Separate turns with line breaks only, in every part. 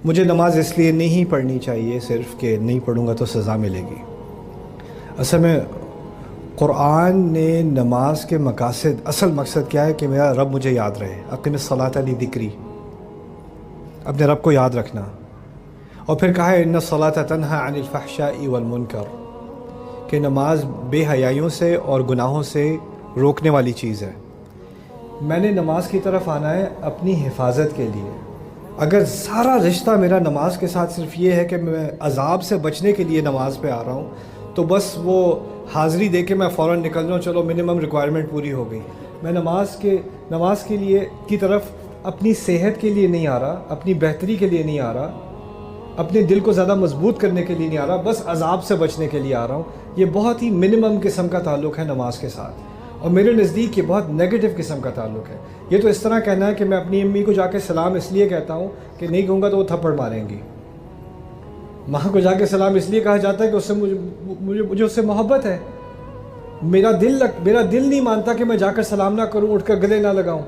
مجھے نماز اس لیے نہیں پڑھنی چاہیے صرف کہ نہیں پڑھوں گا تو سزا ملے گی۔ اصل میں قرآن نے نماز کے مقاصد، اصل مقصد کیا ہے کہ میرا رب مجھے یاد رہے، اقم الصلاۃ لذکری، اپنے رب کو یاد رکھنا۔ اور پھر کہا ہے ان الصلاۃ تنہی عن الفحشاء والمنکر، کہ نماز بے حیائیوں سے اور گناہوں سے روکنے والی چیز ہے۔ میں نے نماز کی طرف آنا ہے اپنی حفاظت کے لیے۔ اگر سارا رشتہ میرا نماز کے ساتھ صرف یہ ہے کہ میں عذاب سے بچنے کے لیے نماز پہ آ رہا ہوں، تو بس وہ حاضری دے کے میں فوراً نکل جاؤں، چلو منیمم ریکوائرمنٹ پوری ہو گئی۔ میں نماز کے لیے کی طرف اپنی صحت کے لیے نہیں آ رہا، اپنی بہتری کے لیے نہیں آ رہا، اپنے دل کو زیادہ مضبوط کرنے کے لیے نہیں آ رہا، بس عذاب سے بچنے کے لیے آ رہا ہوں۔ یہ بہت ہی منیمم قسم کا تعلق ہے نماز کے ساتھ، اور میرے نزدیک یہ بہت نیگیٹو قسم کا تعلق ہے۔ یہ تو اس طرح کہنا ہے کہ میں اپنی امی کو جا کے سلام اس لیے کہتا ہوں کہ نہیں کہوں گا تو وہ تھپڑ ماریں گی۔ ماں کو جا کے سلام اس لیے کہا جاتا ہے کہ اس سے مجھے اس سے محبت ہے۔ میرا دل نہیں مانتا کہ میں جا کر سلام نہ کروں، اٹھ کر گلے نہ لگاؤں۔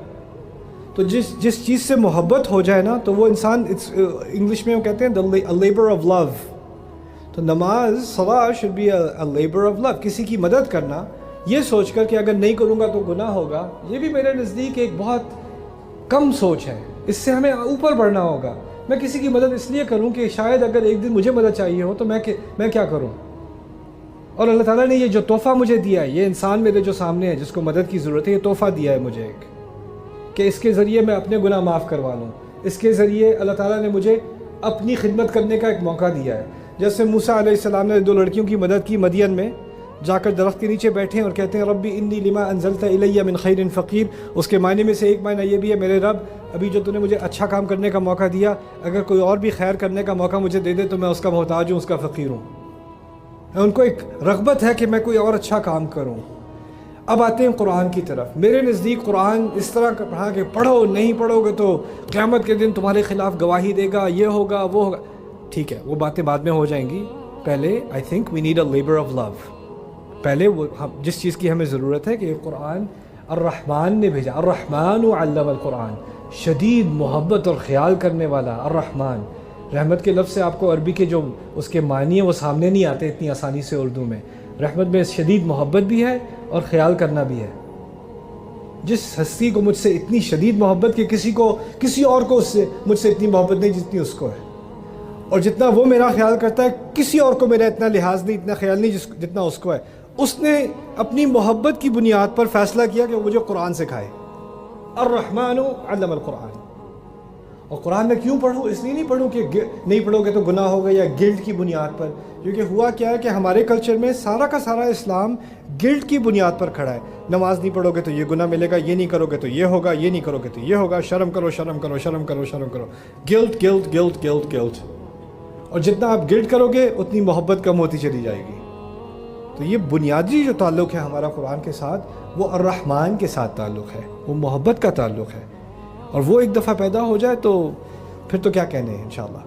تو جس چیز سے محبت ہو جائے نا، تو وہ انسان، انگلش میں وہ کہتے ہیں a labor of love۔ تو نماز، صلاۃ should be a labor of love، کسی کی مدد کرنا، یہ سوچ کر کہ اگر نہیں کروں گا تو گناہ ہوگا، یہ بھی میرے نزدیک ایک بہت کم سوچ ہے۔ اس سے ہمیں اوپر بڑھنا ہوگا۔ میں کسی کی مدد اس لیے کروں کہ شاید اگر ایک دن مجھے مدد چاہیے ہو تو میں کیا کروں؟ اور اللہ تعالیٰ نے یہ جو تحفہ مجھے دیا ہے، یہ انسان میرے جو سامنے ہے جس کو مدد کی ضرورت ہے، یہ تحفہ دیا ہے مجھے ایک، کہ اس کے ذریعے میں اپنے گناہ معاف کروا لوں۔ اس کے ذریعے اللہ تعالیٰ نے مجھے اپنی خدمت کرنے کا ایک موقع دیا ہے۔ جیسے موسیٰ علیہ السلام نے 2 لڑکیوں کی مدد کی، مدین میں جا کر درخت کے نیچے بیٹھے اور کہتے ہیں ربی انی لما انزلت الی من خیر فقیر۔ اس کے معنی میں سے ایک معنی یہ بھی ہے، میرے رب ابھی جو تو نے مجھے اچھا کام کرنے کا موقع دیا، اگر کوئی اور بھی خیر کرنے کا موقع مجھے دے دے تو میں اس کا محتاج ہوں، اس کا فقیر ہوں۔ ان کو ایک رغبت ہے کہ میں کوئی اور اچھا کام کروں۔ اب آتے ہیں قرآن کی طرف۔ میرے نزدیک قرآن اس طرح پڑھا کہ پڑھو، نہیں پڑھو گے تو قیامت کے دن تمہارے خلاف گواہی دے گا، یہ ہوگا وہ ہوگا۔ ٹھیک ہے، وہ باتیں بعد میں ہو جائیں گی۔ پہلے I think we need a labour of love. پہلے وہ جس چیز کی ہمیں ضرورت ہے کہ قرآن الرحمن نے بھیجا، الرحمن علم القرآن، شدید محبت اور خیال کرنے والا الرحمن۔ رحمت کے لفظ سے آپ کو عربی کے جو اس کے معنی ہیں وہ سامنے نہیں آتے اتنی آسانی سے اردو میں۔ رحمت میں شدید محبت بھی ہے اور خیال کرنا بھی ہے۔ جس ہستی کو مجھ سے اتنی شدید محبت کہ کسی اور کو مجھ سے اتنی محبت نہیں جتنی اس کو ہے، اور جتنا وہ میرا خیال کرتا ہے کسی اور کو میرا اتنا لحاظ نہیں، اتنا خیال نہیں جتنا اس کو ہے۔ اس نے اپنی محبت کی بنیاد پر فیصلہ کیا کہ وہ مجھے قرآن سکھائے۔ الرحمن علم القرآن۔ اور قرآن میں کیوں پڑھوں؟ اس لیے نہیں پڑھوں کہ نہیں پڑھو گے تو گناہ ہوگا یا گلٹ کی بنیاد پر، کیونکہ ہوا کیا ہے کہ ہمارے کلچر میں سارا کا سارا اسلام گلٹ کی بنیاد پر کھڑا ہے۔ نماز نہیں پڑھو گے تو یہ گناہ ملے گا، یہ نہیں کرو گے تو یہ ہوگا، یہ نہیں کرو گے تو یہ ہوگا، شرم کرو شرم کرو شرم کرو شرم کرو، guilt guilt guilt guilt guilt. اور جتنا آپ گلٹ کرو گے اتنی محبت کم ہوتی چلی جائے گی۔ تو یہ بنیادی جو تعلق ہے ہمارا قرآن کے ساتھ، وہ الرحمن کے ساتھ تعلق ہے، وہ محبت کا تعلق ہے، اور وہ ایک دفعہ پیدا ہو جائے تو پھر تو کیا کہنے ہیں انشاءاللہ۔